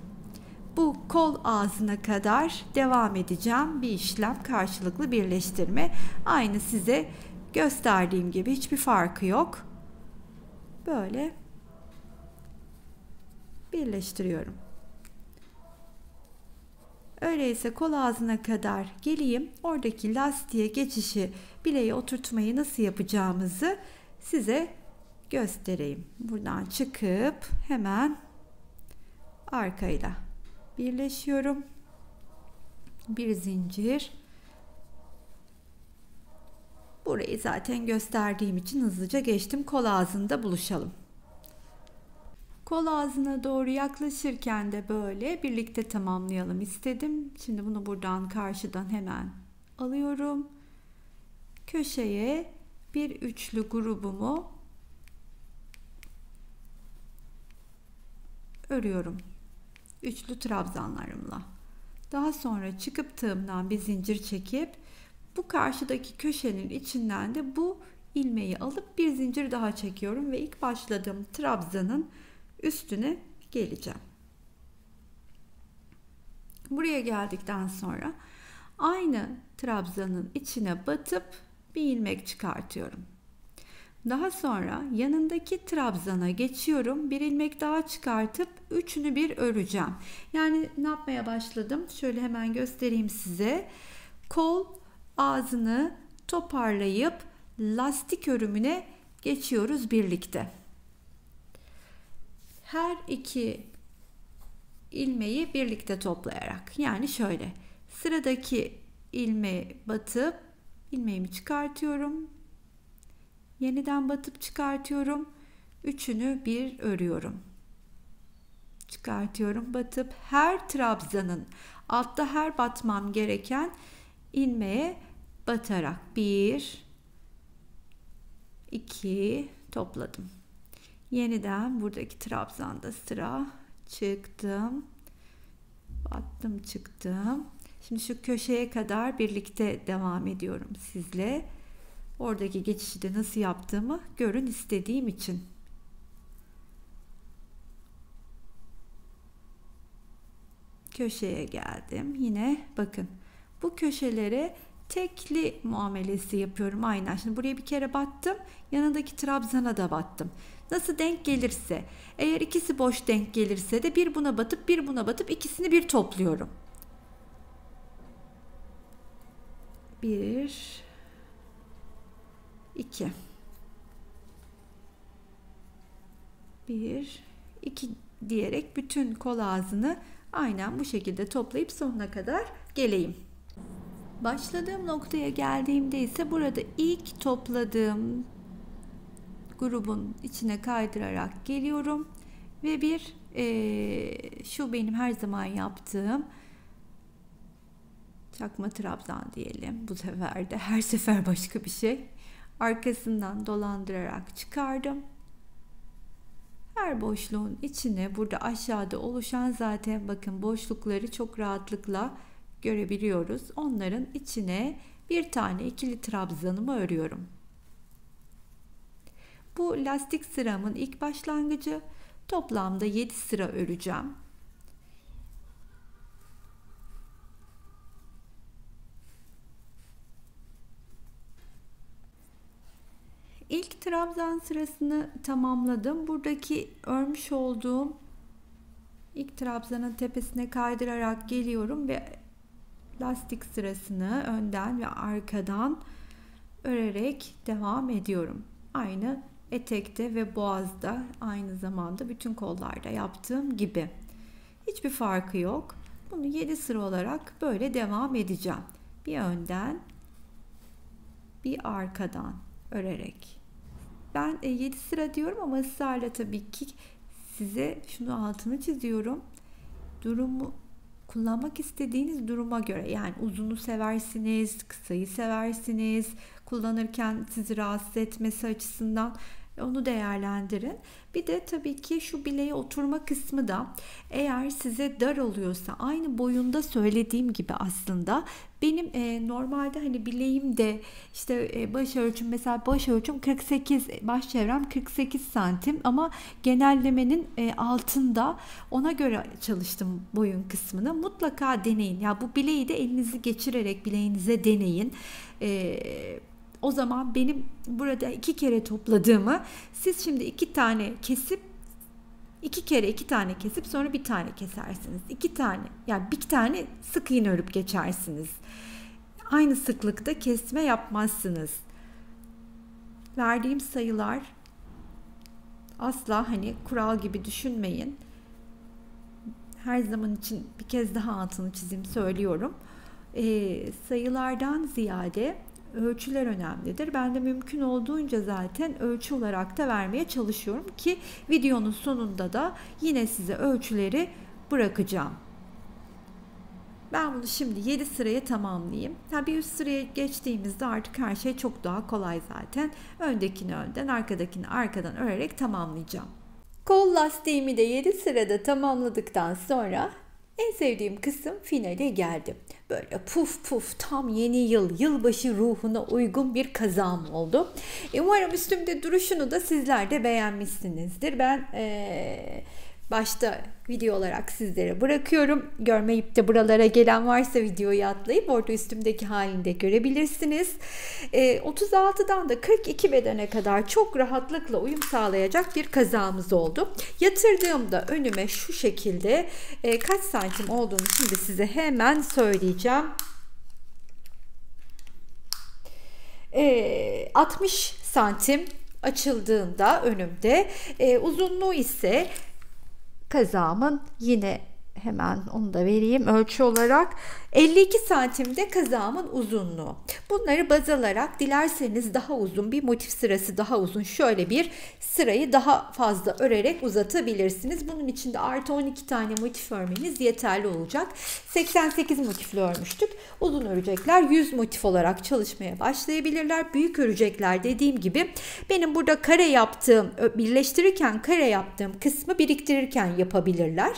Bu kol ağzına kadar devam edeceğim bir işlem, karşılıklı birleştirme. Aynı size gösterdiğim gibi, hiçbir farkı yok. Böyle birleştiriyorum. Öyleyse kol ağzına kadar geleyim. Oradaki lastiğe geçişi, bileğe oturtmayı nasıl yapacağımızı size göstereyim. Buradan çıkıp hemen arkayla birleşiyorum. Bir zincir. Burayı zaten gösterdiğim için hızlıca geçtim. Kol ağzında buluşalım. Kol ağzına doğru yaklaşırken de böyle birlikte tamamlayalım istedim. Şimdi bunu buradan karşıdan hemen alıyorum. Köşeye bir üçlü grubumu örüyorum. Üçlü trabzanlarımla. Daha sonra çıkıp tığımdan bir zincir çekip bu karşıdaki köşenin içinden de bu ilmeği alıp bir zincir daha çekiyorum ve ilk başladığım trabzanın üstüne geleceğim. Buraya geldikten sonra aynı trabzanın içine batıp bir ilmek çıkartıyorum. Daha sonra yanındaki trabzana geçiyorum. Bir ilmek daha çıkartıp üçünü bir öreceğim. Yani ne yapmaya başladım? Şöyle hemen göstereyim size. Kol ağzını toparlayıp lastik örümüne geçiyoruz birlikte. Her iki ilmeği birlikte toplayarak, yani şöyle sıradaki ilmeğe batıp ilmeğimi çıkartıyorum, yeniden batıp çıkartıyorum, üçünü bir örüyorum, çıkartıyorum, batıp her trabzanın altta her batmam gereken ilmeğe batarak bir iki topladım. Yeniden buradaki trabzanda sıra, çıktım, battım, çıktım. Şimdi şu köşeye kadar birlikte devam ediyorum sizle. Oradaki geçişi de nasıl yaptığımı görün istediğim için. Köşeye geldim. Yine bakın, bu köşelere tekli muamelesi yapıyorum aynen. Şimdi buraya bir kere battım, yanındaki trabzana da battım. Nasıl denk gelirse, eğer ikisi boş denk gelirse de bir buna batıp bir buna batıp ikisini bir topluyorum. Bir, iki. Bir, iki diyerek bütün kol ağzını aynen bu şekilde toplayıp sonuna kadar geleyim. Başladığım noktaya geldiğimde ise burada ilk topladığım grubun içine kaydırarak geliyorum ve bir şu benim her zaman yaptığım çakma trabzan diyelim, bu sefer de her sefer başka bir şey, arkasından dolandırarak çıkardım. Her boşluğun içine, burada aşağıda oluşan zaten bakın boşlukları çok rahatlıkla görebiliyoruz. Onların içine bir tane ikili trabzanımı örüyorum. Bu lastik sıramın ilk başlangıcı. Toplamda 7 sıra öreceğim. İlk trabzan sırasını tamamladım. Buradaki örmüş olduğum ilk trabzanın tepesine kaydırarak geliyorum ve lastik sırasını önden ve arkadan örerek devam ediyorum. Aynı etekte ve boğazda, aynı zamanda bütün kollarda yaptığım gibi. Hiçbir farkı yok. Bunu 7 sıra olarak böyle devam edeceğim. Bir önden, bir arkadan örerek. Ben 7 sıra diyorum ama ısrarla tabii ki size şunu altını çiziyorum. Durumu kullanmak istediğiniz duruma göre, yani uzunu seversiniz, kısayı seversiniz, kullanırken sizi rahatsız etmesi açısından onu değerlendirin. Bir de tabii ki şu bileğe oturma kısmı da eğer size dar oluyorsa, aynı boyunda söylediğim gibi aslında benim normalde hani bileğim de işte baş ölçüm, mesela baş ölçüm 48, baş çevrem 48 santim ama genellemenin altında, ona göre çalıştım boyun kısmını. Mutlaka deneyin. Ya bu bileği de elinizi geçirerek bileğinize deneyin. O zaman benim burada 2 kere topladığımı siz şimdi 2 tane kesip 2 kere 2 tane kesip sonra bir tane kesersiniz. 2 tane, yani bir tane sık iğne örüp geçersiniz. Aynı sıklıkta kesme yapmazsınız. Verdiğim sayılar asla hani kural gibi düşünmeyin. Her zaman için bir kez daha altını çizeyim, söylüyorum. Sayılardan ziyade ölçüler önemlidir. Ben de mümkün olduğunca zaten ölçü olarak da vermeye çalışıyorum ki videonun sonunda da yine size ölçüleri bırakacağım. Ben bunu şimdi 7 sıraya tamamlayayım. Bir üst sıraya geçtiğimizde artık her şey çok daha kolay zaten. Öndekini önden, arkadakini arkadan örerek tamamlayacağım. Kol lastiğimi de 7 sırada tamamladıktan sonra en sevdiğim kısım finale geldi. Böyle puf puf tam yeni yılbaşı ruhuna uygun bir kazağım oldu. Umarım üstümde duruşunu da sizler de beğenmişsinizdir. Ben başta video olarak sizlere bırakıyorum. Görmeyip de buralara gelen varsa videoyu atlayıp orada üstümdeki halini de görebilirsiniz. 36'dan da 42 bedene kadar çok rahatlıkla uyum sağlayacak bir kazağımız oldu. Yatırdığımda önüme şu şekilde kaç santim olduğunu şimdi size hemen söyleyeceğim. 60 santim açıldığında önümde, uzunluğu ise kazağımın, yine hemen onu da vereyim ölçü olarak, 52 santimde kazağımın uzunluğu. Bunları baz alarak dilerseniz daha uzun bir motif sırası, daha uzun şöyle bir sırayı daha fazla örerek uzatabilirsiniz. Bunun için de artı 12 tane motif örmeniz yeterli olacak. 88 motifli örmüştük. Uzun örecekler 100 motif olarak çalışmaya başlayabilirler. Büyük örecekler dediğim gibi benim burada kare yaptığım, birleştirirken kare yaptığım kısmı biriktirirken yapabilirler.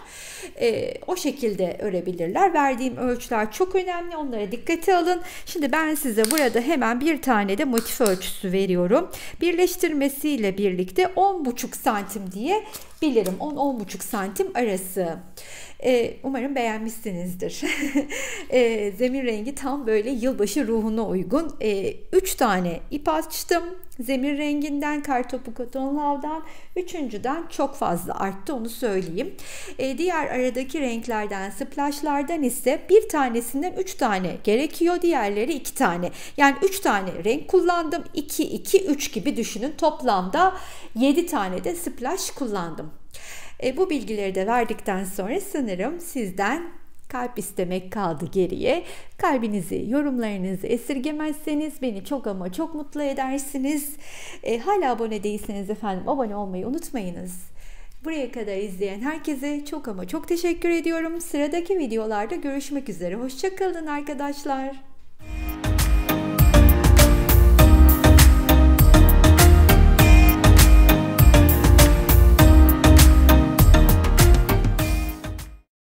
O şekilde örebilirler. Verdiğim ölçüler çok önemli. Onlara dikkate alın. Şimdi ben size burada hemen bir tane de motif ölçüsü veriyorum. Birleştirmesiyle birlikte 10,5 santim diye bilirim. 10-10,5 santim arası. Umarım beğenmişsinizdir. Zemin rengi tam böyle yılbaşı ruhuna uygun. 3 tane ip açtım. Zemin renginden, kartopu koton lavdan, üçüncüden çok fazla arttı, onu söyleyeyim. Diğer aradaki renklerden, splashlardan ise bir tanesinden 3 tane gerekiyor, diğerleri 2 tane. Yani 3 tane renk kullandım. 2, 2, 3 gibi düşünün. Toplamda 7 tane de splash kullandım. Bu bilgileri de verdikten sonra sanırım sizden kalp istemek kaldı geriye. Kalbinizi, yorumlarınızı esirgemezseniz beni çok ama çok mutlu edersiniz. Hala abone değilseniz efendim abone olmayı unutmayınız. Buraya kadar izleyen herkese çok ama çok teşekkür ediyorum. Sıradaki videolarda görüşmek üzere. Hoşça kalın arkadaşlar.